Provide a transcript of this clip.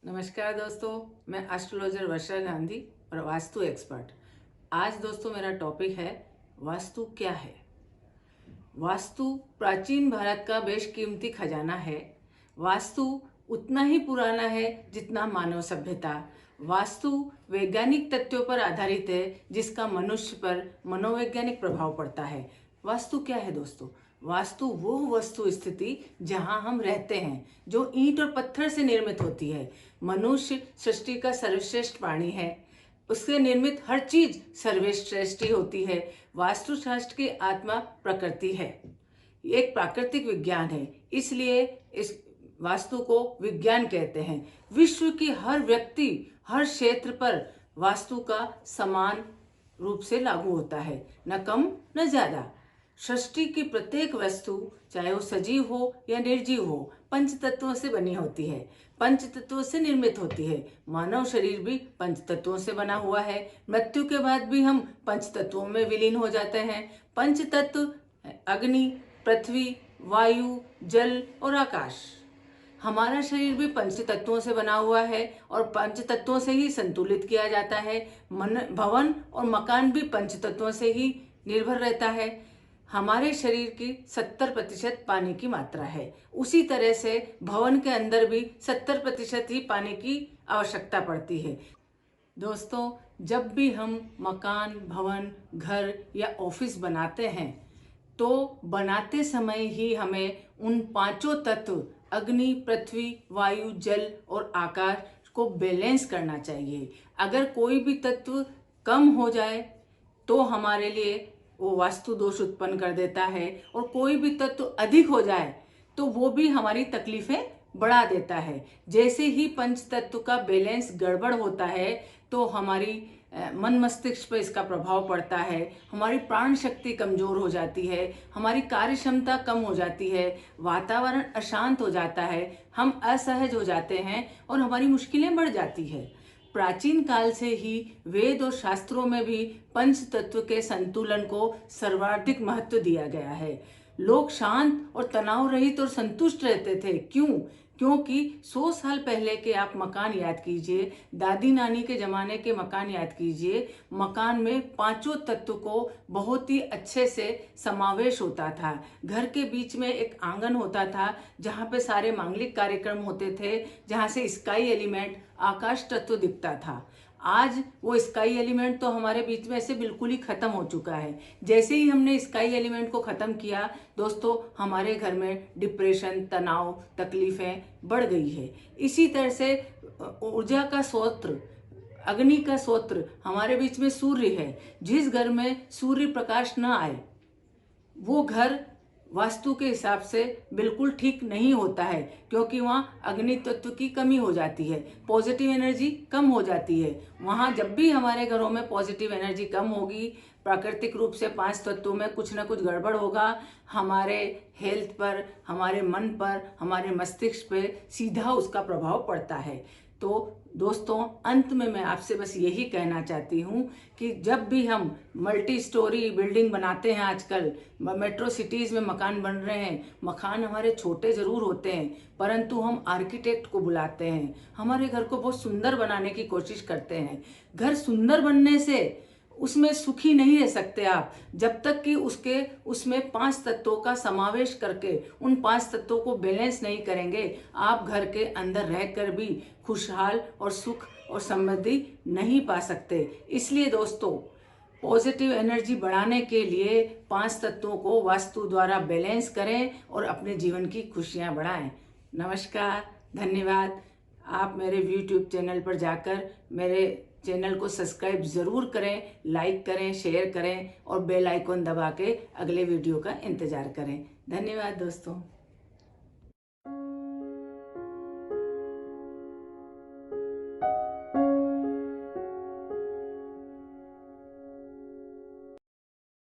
नमस्कार दोस्तों, मैं एस्ट्रोलॉजर वर्षा गांधी और वास्तु एक्सपर्ट। आज दोस्तों मेरा टॉपिक है वास्तु क्या है। वास्तु प्राचीन भारत का बेशकीमती खजाना है। वास्तु उतना ही पुराना है जितना मानव सभ्यता। वास्तु वैज्ञानिक तथ्यों पर आधारित है जिसका मनुष्य पर मनोवैज्ञानिक प्रभाव पड़ता है। वास्तु क्या है दोस्तों? वास्तु वो वस्तु स्थिति जहां हम रहते हैं जो ईंट और पत्थर से निर्मित होती है। मनुष्य सृष्टि का सर्वश्रेष्ठ प्राणी है। उससे निर्मित हर चीज सर्वश्रेष्ठ ही होती है। वास्तुशास्त्र की आत्मा प्रकृति है। ये एक प्राकृतिक विज्ञान है, इसलिए इस वास्तु को विज्ञान कहते हैं। विश्व की हर व्यक्ति हर क्षेत्र पर वास्तु का समान रूप से लागू होता है, न कम न ज्यादा। सृष्टि की प्रत्येक वस्तु, चाहे वो सजीव हो या निर्जीव हो, पंच तत्वों से बनी होती है, पंच तत्वों से निर्मित होती है। मानव शरीर भी पंच तत्वों से बना हुआ है। मृत्यु के बाद भी हम पंच तत्वों में विलीन हो जाते हैं। पंच तत्व अग्नि, पृथ्वी, वायु, जल और आकाश। हमारा शरीर भी पंच तत्वों से बना हुआ है और पंच तत्वों से ही संतुलित किया जाता है। भवन और मकान भी पंच तत्वों से ही निर्भर रहता है। हमारे शरीर की 70% पानी की मात्रा है। उसी तरह से भवन के अंदर भी 70% ही पानी की आवश्यकता पड़ती है। दोस्तों, जब भी हम मकान, भवन, घर या ऑफिस बनाते हैं तो बनाते समय ही हमें उन पांचों तत्व अग्नि, पृथ्वी, वायु, जल और आकाश को बैलेंस करना चाहिए। अगर कोई भी तत्व कम हो जाए तो हमारे लिए वो वास्तु दोष उत्पन्न कर देता है, और कोई भी तत्व अधिक हो जाए तो वो भी हमारी तकलीफें बढ़ा देता है। जैसे ही पंच तत्व का बैलेंस गड़बड़ होता है तो हमारी मन मस्तिष्क पर इसका प्रभाव पड़ता है। हमारी प्राण शक्ति कमजोर हो जाती है, हमारी कार्य क्षमता कम हो जाती है, वातावरण अशांत हो जाता है, हम असहज हो जाते हैं और हमारी मुश्किलें बढ़ जाती है। प्राचीन काल से ही वेद और शास्त्रों में भी पंच तत्व के संतुलन को सर्वाधिक महत्व दिया गया है। लोग शांत और तनाव रहित और संतुष्ट रहते थे। क्यों? क्योंकि 100 साल पहले के आप मकान याद कीजिए, दादी नानी के जमाने के मकान याद कीजिए। मकान में पांचों तत्व को बहुत ही अच्छे से समावेश होता था। घर के बीच में एक आंगन होता था जहाँ पे सारे मांगलिक कार्यक्रम होते थे, जहाँ से स्काई एलिमेंट, आकाश तत्व दिखता था। आज वो स्काई एलिमेंट तो हमारे बीच में ऐसे बिल्कुल ही खत्म हो चुका है। जैसे ही हमने स्काई एलिमेंट को खत्म किया दोस्तों, हमारे घर में डिप्रेशन, तनाव, तकलीफें बढ़ गई है। इसी तरह से ऊर्जा का स्रोत, अग्नि का स्रोत हमारे बीच में सूर्य है। जिस घर में सूर्य प्रकाश न आए वो घर वास्तु के हिसाब से बिल्कुल ठीक नहीं होता है, क्योंकि वहाँ अग्नि तत्व की कमी हो जाती है, पॉजिटिव एनर्जी कम हो जाती है। वहाँ जब भी हमारे घरों में पॉजिटिव एनर्जी कम होगी, प्राकृतिक रूप से पांच तत्वों में कुछ ना कुछ गड़बड़ होगा, हमारे हेल्थ पर, हमारे मन पर, हमारे मस्तिष्क पे सीधा उसका प्रभाव पड़ता है। तो दोस्तों, अंत में मैं आपसे बस यही कहना चाहती हूँ कि जब भी हम मल्टी स्टोरी बिल्डिंग बनाते हैं, आजकल मेट्रो सिटीज़ में मकान बन रहे हैं, मकान हमारे छोटे ज़रूर होते हैं परंतु हम आर्किटेक्ट को बुलाते हैं, हमारे घर को बहुत सुंदर बनाने की कोशिश करते हैं। घर सुंदर बनने से उसमें सुखी नहीं रह सकते आप जब तक कि उसमें पांच तत्वों का समावेश करके उन पांच तत्वों को बैलेंस नहीं करेंगे। आप घर के अंदर रहकर भी खुशहाल और सुख और समृद्धि नहीं पा सकते। इसलिए दोस्तों, पॉजिटिव एनर्जी बढ़ाने के लिए पांच तत्वों को वास्तु द्वारा बैलेंस करें और अपने जीवन की खुशियां बढ़ाएं। नमस्कार, धन्यवाद। आप मेरे यूट्यूब चैनल पर जाकर मेरे चैनल को सब्सक्राइब ज़रूर करें, लाइक करें, शेयर करें और बेल आइकॉन दबा के अगले वीडियो का इंतज़ार करें। धन्यवाद दोस्तों।